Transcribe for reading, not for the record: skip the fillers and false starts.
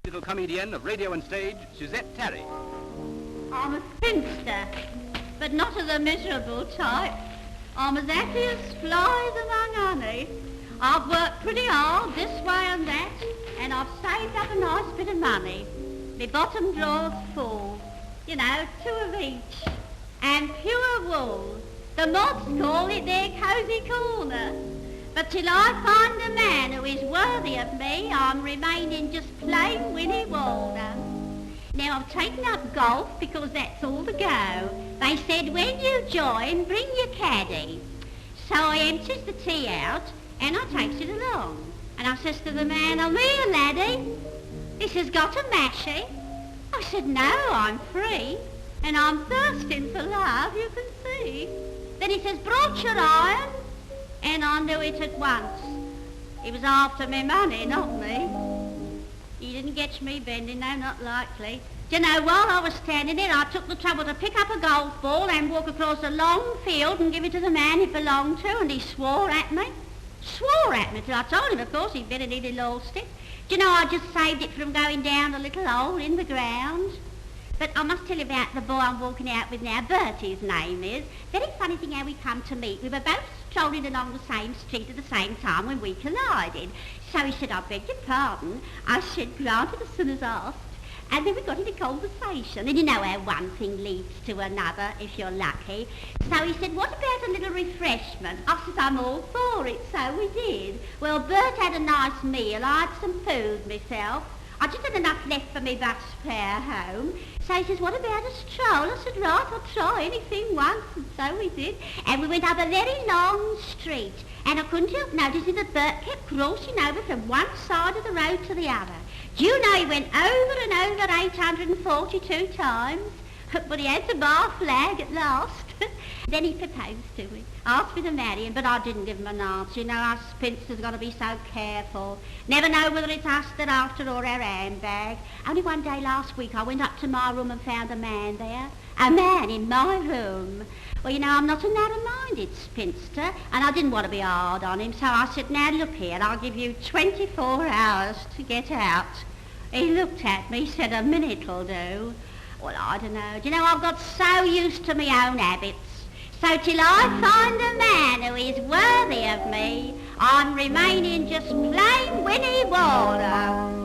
Little comedienne of radio and stage, Suzette Tarri. I'm a spinster, but not of the miserable type. I'm as happy as flies among honey. I've worked pretty hard this way and that, and I've saved up a nice bit of money. My bottom drawer's full, 2 of each, and pure wool. The mods call it their cosy corner. But till I find a man who is worthy of me, I'm remaining just plain Winnie Waller. Now, I've taken up golf because that's all the go. They said when you join, bring your caddy. So I empties the tea out and I takes it along. And I says to the man, "I'm here, laddie. This has got a mashie." I said, "No, I'm free. And I'm thirsting for love, you can see." Then he says, "Brought your iron?" And I knew it at once. He was after me money, not me. He didn't get me bending, no, not likely. While I was standing there, I took the trouble to pick up a golf ball and walk across a long field and give it to the man it belonged to, and he swore at me. Swore at me till I told him, of course, he'd better nearly lost it. I just saved it from going down a little hole in the ground. But I must tell you about the boy I'm walking out with now. Bert, his name is. Very funny thing how we come to meet. We were both strolling along the same street at the same time when we collided. So he said, "I beg your pardon." I said, "Granted, as soon as asked." And then we got into conversation. And you know how one thing leads to another, if you're lucky. So he said, "What about a little refreshment?" I said, "I'm all for it." So we did. Well, Bert had a nice meal. I had some food myself. I just had enough left for me bus fare home. So he says, "What about a stroll?" I said, "Right, I'll try anything once." And so we did. And we went up a very long street. And I couldn't help noticing that Bert kept crossing over from one side of the road to the other. Do you know he went over and over 842 times? But he had the bar flag at last. Then he proposed to me, asked me to marry him, but I didn't give him an answer. Us spinsters got to be so careful. Never know whether it's us they're after or our handbag. Only one day last week I went up to my room and found a man there. A man in my room. Well, I'm not a narrow-minded spinster, and I didn't want to be hard on him, so I said, "Now, look here, I'll give you 24 hours to get out." He looked at me, said, "A minute'll do." Well, I don't know. I've got so used to my own habits. So till I find a man who is worthy of me, I'm remaining just plain Winnie Waller.